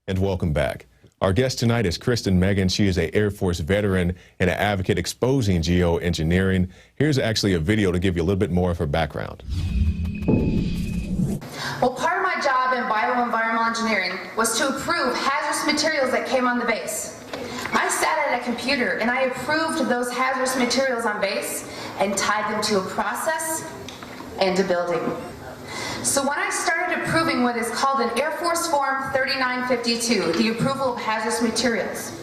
And welcome back. Our guest tonight is Kristen Megan. She is an Air Force veteran and an advocate exposing geoengineering. Here's actually a video to give you a little bit more of her background. Well, part of my job in bioenvironmental engineering was to approve hazardous materials that came on the base. I sat at a computer and I approved those hazardous materials on base and tied them to a process and a building. So when I started approving what is called an Air Force Form 3952, the approval of hazardous materials,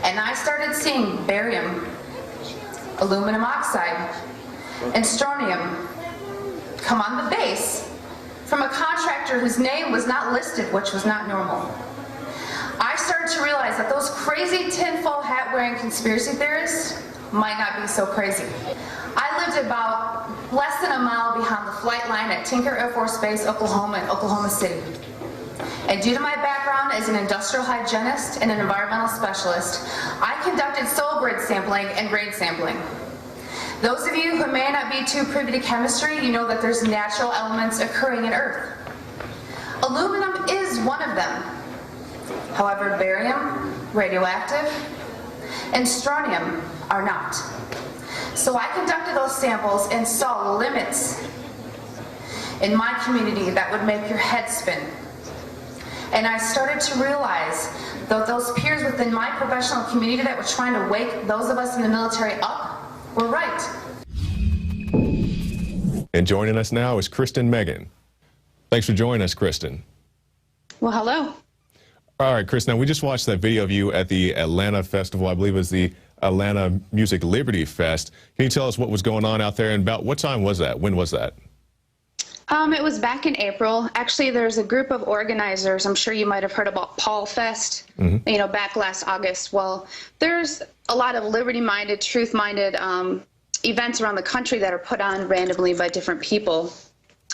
and I started seeing barium, aluminum oxide, and strontium come on the base from a contractor whose name was not listed, which was not normal, I started to realize that those crazy tinfoil hat-wearing conspiracy theorists might not be so crazy. I lived about less than a mile behind the flight line at Tinker Air Force Base, Oklahoma, in Oklahoma City. And due to my background as an industrial hygienist and an environmental specialist, I conducted soil grid sampling and grade sampling. Those of you who may not be too privy to chemistry, you know that there's natural elements occurring in Earth. Aluminum is one of them. However, barium, radioactive, and strontium are not. So I conducted those samples and saw limits in my community that would make your head spin. And I started to realize that those peers within my professional community that were trying to wake those of us in the military up were right. And joining us now is Kristen Megan. Thanks for joining us, Kristen. Well, hello. All right, Kristen, now we just watched that video of you at the Atlanta Festival. I believe it was the Atlanta Music Liberty Fest. Can you tell us what was going on out there and about what time was that? When was that? It was back in April. Actually, there's a group of organizers. I'm sure you might have heard about Paul Fest, you know, back last August. Well, there's a lot of liberty-minded, truth-minded events around the country that are put on randomly by different people.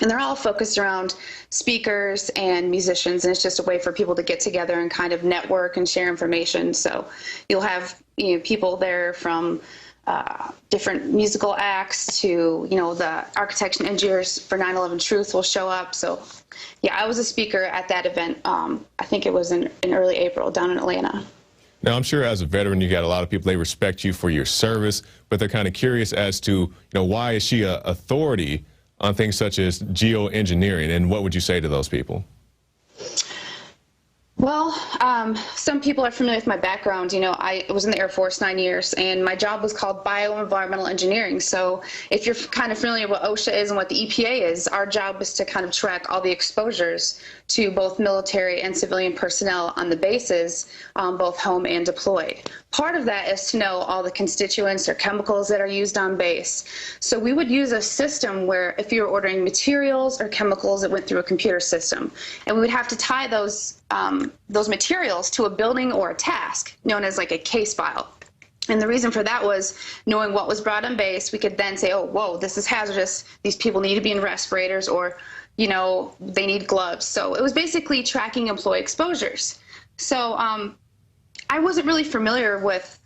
And they're all focused around speakers and musicians, and it's just a way for people to get together and kind of network and share information. So you'll have people there from different musical acts to, the architects and engineers for 9/11 Truth will show up. So yeah, I was a speaker at that event. I think it was in early April down in Atlanta. Now, I'm sure as a veteran, you got a lot of people, they respect you for your service, but they're kind of curious as to, why is she an authority on things such as geoengineering, and what would you say to those people? Well, some people are familiar with my background. I was in the Air Force 9 years, and my job was called bioenvironmental engineering. So if you're kind of familiar with what OSHA is and what the EPA is, our job is to kind of track all the exposures to both military and civilian personnel on the bases, both home and deployed. Part of that is to know all the constituents or chemicals that are used on base. So we would use a system where if you were ordering materials or chemicals, it went through a computer system, and we would have to tie those materials to a building or a task known as like a case file. And the reason for that was knowing what was brought on base, we could then say, oh, whoa, this is hazardous. These people need to be in respirators, or, they need gloves. So it was basically tracking employee exposures. So I wasn't really familiar with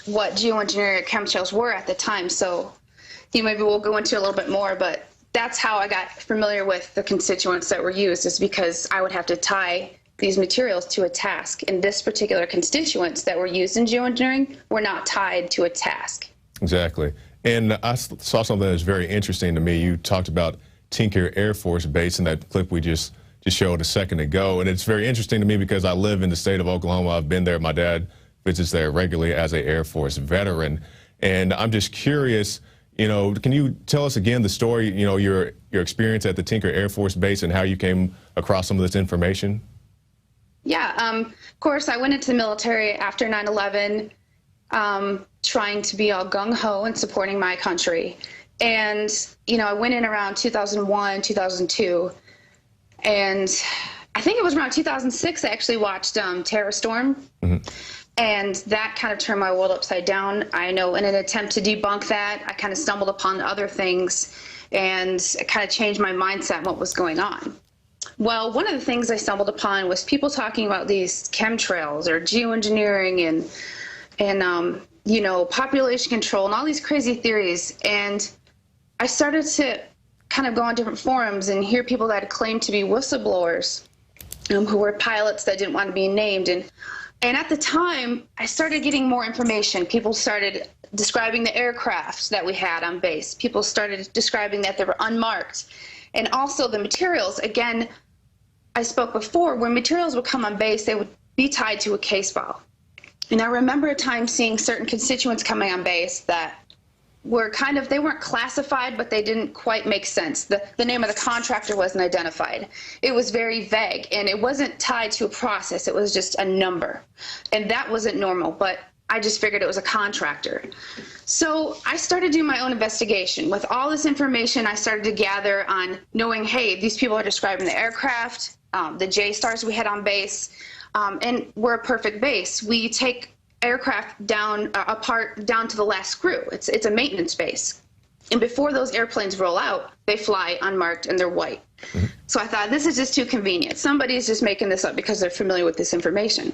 what geoengineering or chemtrails were at the time. So maybe we'll go into a little bit more, but that's how I got familiar with the constituents that were used, is because I would have to tie these materials to a task. And this particular constituents that were used in geoengineering were not tied to a task. Exactly. And I saw something that was very interesting to me. You talked about Tinker Air Force Base in that clip we just showed a second ago. And it's very interesting to me because I live in the state of Oklahoma. I've been there. My dad visits there regularly as an Air Force veteran. And I'm just curious, can you tell us again the story, your experience at the Tinker Air Force Base and how you came across some of this information? Yeah, of course, I went into the military after 9/11, trying to be all gung-ho and supporting my country. And, I went in around 2001, 2002, and I think it was around 2006 I actually watched Terrorstorm. And that kind of turned my world upside down. I know in an attempt to debunk that, I kind of stumbled upon other things, and it kind of changed my mindset and what was going on. Well, one of the things I stumbled upon was people talking about these chemtrails or geoengineering and population control and all these crazy theories. And I started to kind of go on different forums and hear people that claim to be whistleblowers who were pilots that didn't want to be named. And at the time, I started getting more information. People started describing the aircraft that we had on base. People started describing that they were unmarked. And also the materials. Again, I spoke before, when materials would come on base, they would be tied to a case file. And I remember a time seeing certain constituents coming on base that were they weren't classified, but they didn't quite make sense. The name of the contractor wasn't identified. It was very vague, and it wasn't tied to a process. It was just a number. And that wasn't normal, but I just figured it was a contractor. So I started doing my own investigation. With all this information I started to gather on knowing, hey, these people are describing the aircraft, the J-stars we had on base, and we're a perfect base. We take aircraft down to the last screw. It's a maintenance base. And before those airplanes roll out, they fly unmarked and they're white. Mm-hmm. So I thought, this is just too convenient. Somebody's just making this up because they're familiar with this information.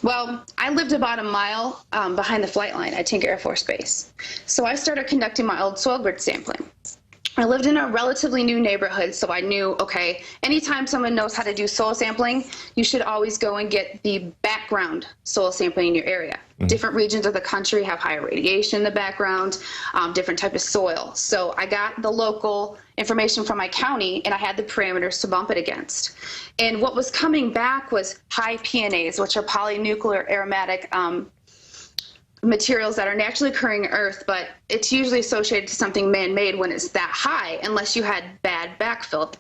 Well, I lived about a mile behind the flight line at Tinker Air Force Base. So I started conducting my old soil grid sampling. I lived in a relatively new neighborhood, so I knew, okay, anytime someone knows how to do soil sampling, you should always go and get the background soil sampling in your area. Mm-hmm. Different regions of the country have higher radiation in the background, different type of soil. So I got the local information from my county, and I had the parameters to bump it against. And what was coming back was high PNAs, which are polynuclear aromatic materials that are naturally occurring in Earth, but it's usually associated to something man-made when it's that high, unless you had bad backfill.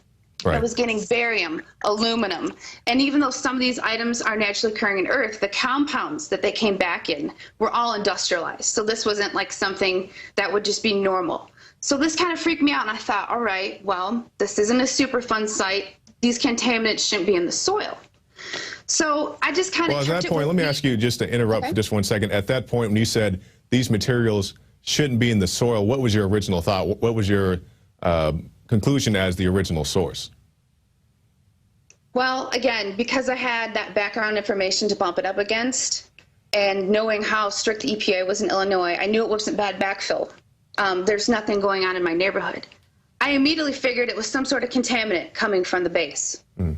Right. I was getting barium, aluminum, and even though some of these items are naturally occurring in Earth, the compounds that they came back in were all industrialized. So this wasn't like something that would just be normal. So this kind of freaked me out, and I thought, all right, well, this isn't a Superfund site. These contaminants shouldn't be in the soil. So I just kind of Well, at that point, let me ask you just to interrupt for just 1 second. At that point, when you said these materials shouldn't be in the soil, what was your original thought? What was your conclusion as the original source? Well, again, because I had that background information to bump it up against, and knowing how strict the EPA was in Illinois, I knew it wasn't bad backfill. There's nothing going on in my neighborhood. I immediately figured it was some sort of contaminant coming from the base. Mm.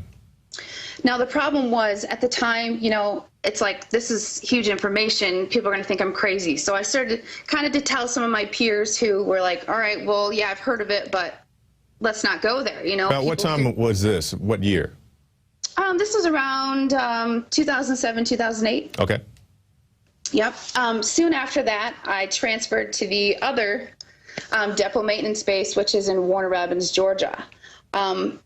Now, the problem was, at the time, you know, it's like, this is huge information. People are going to think I'm crazy. So I started kind of to tell some of my peers who were like, all right, well, yeah, I've heard of it, but let's not go there, you know. About what time was this? What year? This was around 2007, 2008. Okay. Yep. Soon after that, I transferred to the other depot maintenance base, which is in Warner Robins, Georgia.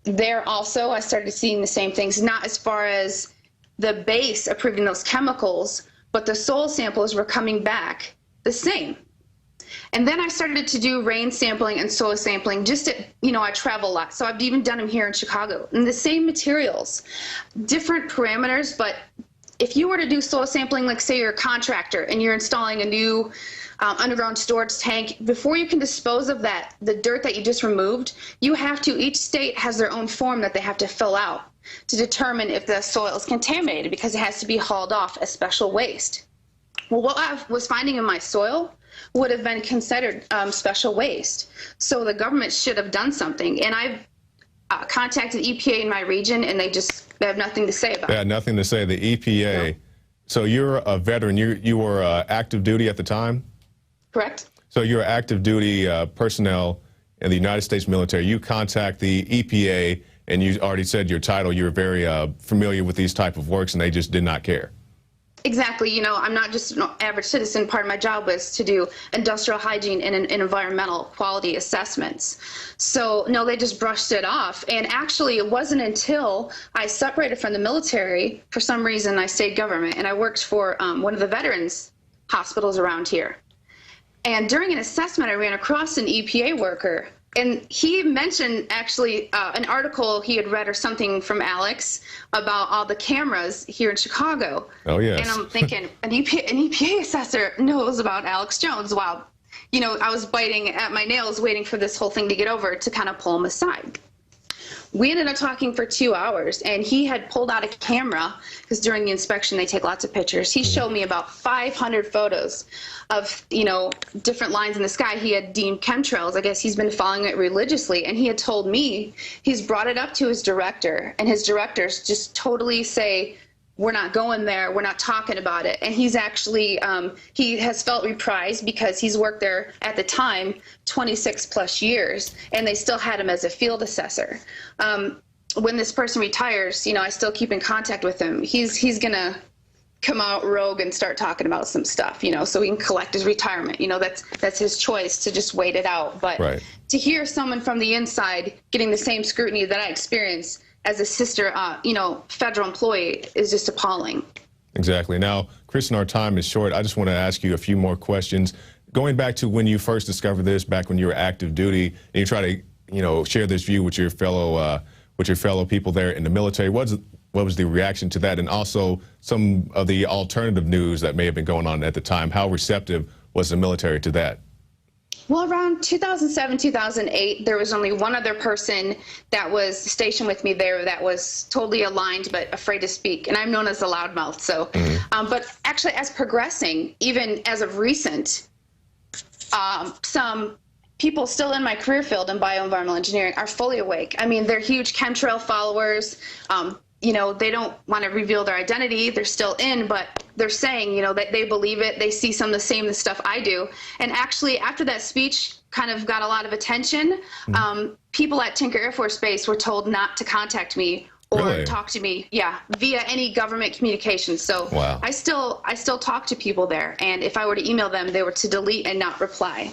There also, I started seeing the same things, not as far as the base approving those chemicals, but the soil samples were coming back the same. And then I started to do rain sampling and soil sampling. Just at, you know, I travel a lot, so I've even done them here in Chicago. And the same materials, different parameters, but if you were to do soil sampling, like say you're a contractor and you're installing a new underground storage tank, before you can dispose of that, the dirt that you just removed, you have to, each state has their own form that they have to fill out to determine if the soil is contaminated, because it has to be hauled off as special waste. Well, what I was finding in my soil would have been considered special waste. So the government should have done something. And I've contacted EPA in my region, and they have nothing to say about it. They had nothing to say. The EPA. No. So you're a veteran. You were active duty at the time? Correct. So you're active duty personnel in the United States military. You contact the EPA, and you already said your title. You're very familiar with these type of works, and they just did not care. Exactly. You know, I'm not just an average citizen. Part of my job was to do industrial hygiene and environmental quality assessments. So, no, they just brushed it off. And actually, it wasn't until I separated from the military, for some reason, I stayed government, and I worked for one of the veterans hospitals around here. And during an assessment, I ran across an EPA worker, and he mentioned actually an article he had read or something from Alex about all the cameras here in Chicago. Oh, yes. And I'm thinking, an EPA assessor knows about Alex Jones. Wow. You know, I was biting at my nails waiting for this whole thing to get over to kind of pull him aside. we ended up talking for 2 hours, and he had pulled out a camera, because during the inspection they take lots of pictures. He showed me about 500 photos of, you know, different lines in the sky he had deemed chemtrails. I guess he's been following it religiously, and he had told me he's brought it up to his director, and his directors just totally say, we're not going there, we're not talking about it. And he's actually, he has felt reprised because he's worked there at the time 26 plus years, and they still had him as a field assessor. When this person retires, you know, I still keep in contact with him. He's gonna come out rogue and start talking about some stuff, you know, so he can collect his retirement. You know, that's his choice to just wait it out. But to hear someone from the inside getting the same scrutiny that I experienced as a sister, you know, federal employee is just appalling. Exactly. Now, Kristen, our time is short. I just want to ask you a few more questions. Going back to when you first discovered this, back when you were active duty, and you try to, you know, share this view with your fellow people there in the military. What was the reaction to that, and also some of the alternative news that may have been going on at the time? How receptive was the military to that? Well, around 2007, 2008, there was only one other person that was stationed with me there that was totally aligned but afraid to speak, and I'm known as a loudmouth. So, but actually, as progressing, even as of recent, some people still in my career field in bioenvironmental engineering are fully awake. I mean, they're huge chemtrail followers. You know, they don't want to reveal their identity. They're still in, but they're saying, you know, that they believe it. They see some of the same stuff I do. And actually, after that speech kind of got a lot of attention, people at Tinker Air Force Base were told not to contact me or talk to me, via any government communications. So I still talk to people there. And if I were to email them, they were to delete and not reply.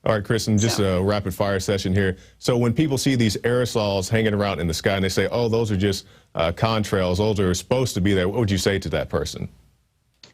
All right, Kristen, just a rapid fire session here. So when people see these aerosols hanging around in the sky and they say, oh, those are just contrails, those are supposed to be there, what would you say to that person?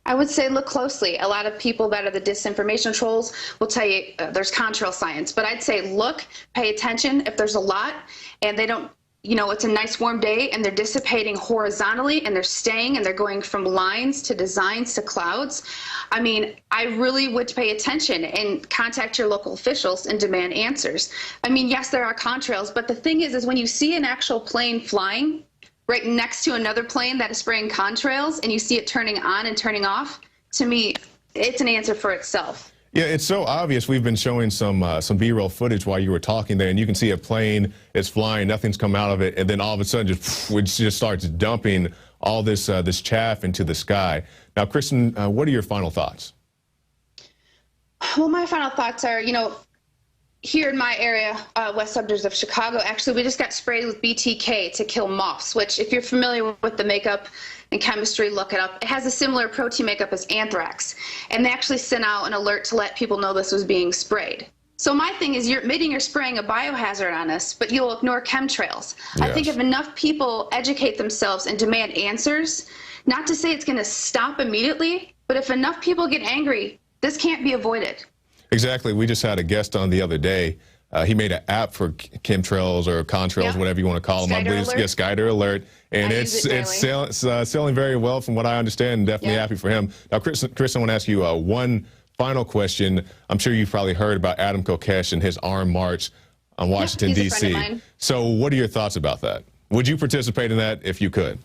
I would say look closely. A lot of people that are the disinformation trolls will tell you there's contrail science, but I'd say look, pay attention. If there's a lot and they don't, you know, it's a nice warm day and they're dissipating horizontally and they're staying and they're going from lines to designs to clouds. I mean, I really would pay attention and contact your local officials and demand answers. I mean, yes, there are contrails, but the thing is when you see an actual plane flying right next to another plane that is spraying contrails and you see it turning on and turning off, to me, it's an answer for itself. Yeah, it's so obvious. We've been showing some B-roll footage while you were talking there, and you can see a plane is flying, nothing's come out of it, and then all of a sudden it just starts dumping all this this chaff into the sky. Now, Kristen, what are your final thoughts? Well, my final thoughts are, you know, here in my area, west suburbs of Chicago, actually, we just got sprayed with BTK to kill moths, which if you're familiar with the makeup and chemistry, look it up. It has a similar protein makeup as anthrax. And they actually sent out an alert to let people know this was being sprayed. So my thing is you're admitting you're spraying a biohazard on us, but you'll ignore chemtrails. Yes. I think if enough people educate themselves and demand answers, not to say it's going to stop immediately, but if enough people get angry, this can't be avoided. Exactly. We just had a guest on the other day. He made an app for chemtrails or contrails, whatever you want to call them. I believe it's Skyder Alert, and it's selling very well from what I understand. Definitely happy for him. Now, Chris, I want to ask you one final question. I'm sure you've probably heard about Adam Kokesh and his armed march on Washington, D.C. So what are your thoughts about that? Would you participate in that if you could?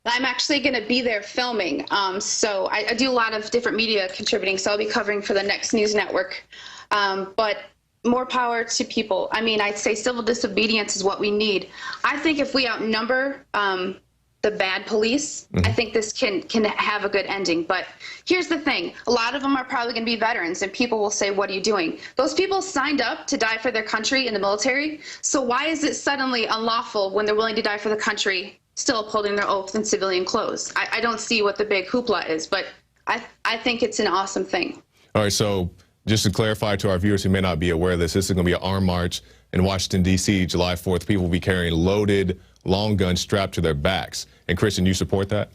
I'm actually going to be there filming. So I do a lot of different media contributing, so I'll be covering for the Next News Network. But more power to people. I mean, I'd say civil disobedience is what we need. I think if we outnumber the bad police, I think this can have a good ending. But here's the thing. A lot of them are probably going to be veterans, and people will say, what are you doing? Those people signed up to die for their country in the military. So why is it suddenly unlawful when they're willing to die for the country, still upholding their oath in civilian clothes? I don't see what the big hoopla is, but I think it's an awesome thing. All right, so just to clarify to our viewers who may not be aware of this is going to be an armed march in Washington, D.C., July 4th. People will be carrying loaded long guns strapped to their backs. And Christian, you support that?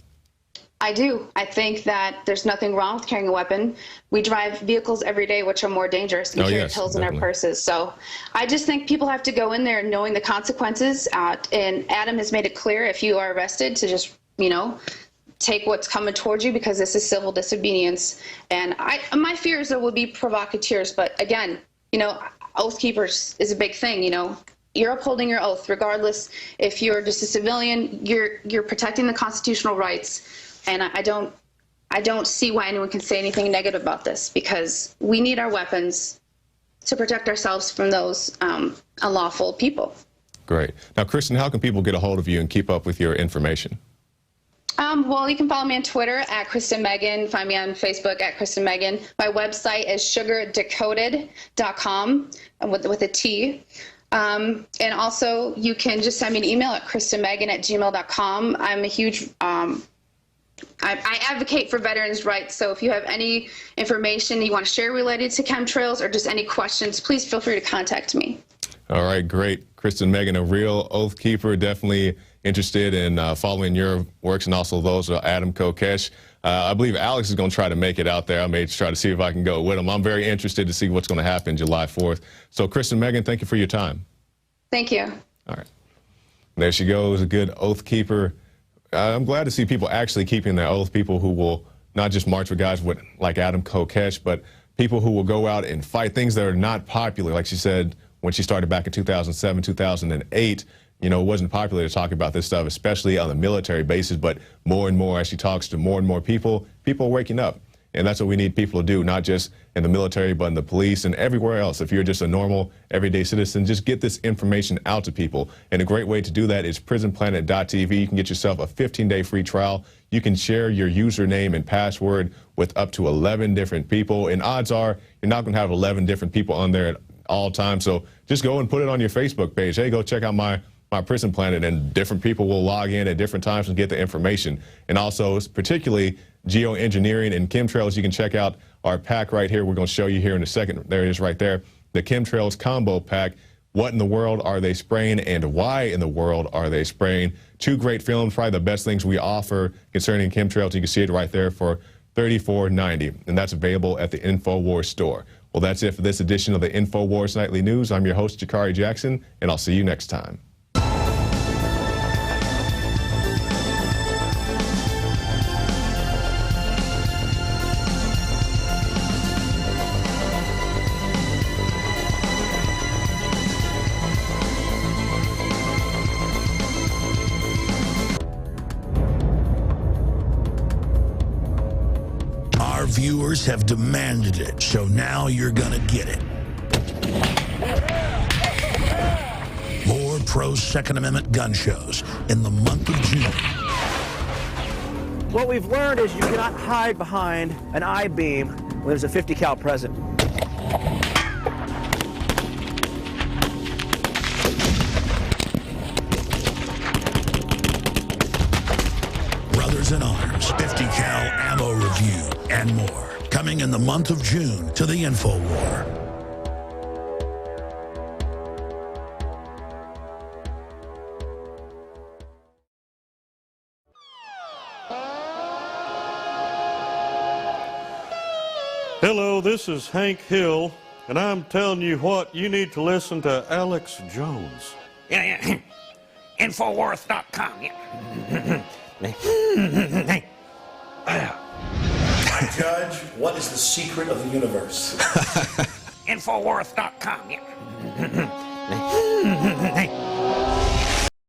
I do. I think that there's nothing wrong with carrying a weapon. We drive vehicles every day which are more dangerous and carry pills in our purses. So I just think people have to go in there knowing the consequences. And Adam has made it clear if you are arrested to just, you know, take what's coming towards you because this is civil disobedience. And my fear is there will be provocateurs. But again, you know, oath keepers is a big thing, you know. you're upholding your oath, regardless if you're just a civilian. You're protecting the constitutional rights, and I don't see why anyone can say anything negative about this, because we need our weapons to protect ourselves from those unlawful people. Great. Now, Kristen, how can people get a hold of you and keep up with your information? Well, you can follow me on Twitter at Kristen Megan. Find me on Facebook at Kristen Megan. My website is sugardecoded.com with a T. And also, you can just send me an email at kristenmegan@gmail.com. I'm a huge I advocate for veterans' rights, so if you have any information you want to share related to chemtrails or just any questions, please feel free to contact me. All right, great. Kristen Megan, a real oath keeper, definitely interested in following your works and also those of Adam Kokesh. I believe Alex is going to try to make it out there. I may try to see if I can go with him. I'm very interested to see what's going to happen July 4th. So, Kristen Megan, thank you for your time. Thank you. All right. There she goes, a good oath keeper. I'm glad to see people actually keeping their oath, people who will not just march with guys like Adam Kokesh, but people who will go out and fight things that are not popular. Like she said, when she started back in 2007, 2008, you know, it wasn't popular to talk about this stuff, especially on the military basis, but more and more as she talks to more and more people, people are waking up. And that's what we need people to do, not just in the military, but in the police and everywhere else. If you're just a normal, everyday citizen, just get this information out to people. And a great way to do that is prisonplanet.tv. You can get yourself a 15-day free trial. You can share your username and password with up to 11 different people. And odds are you're not going to have 11 different people on there at all times. So just go and put it on your Facebook page. Hey, go check out my Prison Planet, and different people will log in at different times and get the information. And also, particularly Geoengineering and Chemtrails, you can check out our pack right here. We're going to show you here in a second. There it is right there. The Chemtrails Combo Pack. What in the world are they spraying, and why in the world are they spraying? Two great films, probably the best things we offer concerning chemtrails. You can see it right there for $34.90, and that's available at the InfoWars store. Well, that's it for this edition of the InfoWars Nightly News. I'm your host, Jakari Jackson, and I'll see you next time. Viewers have demanded it, so now you're gonna get it. More pro-Second Amendment gun shows in the month of June. What we've learned is you cannot hide behind an I-beam when there's a 50 cal present. Brothers in Arms, 50 cal ammo review, and more. Coming in the month of June to the InfoWar. Hello, this is Hank Hill, and I'm telling you what, you need to listen to Alex Jones. Yeah. Infowars.com. Yeah. Judge, what is the secret of the universe? Infowars.com. Yeah.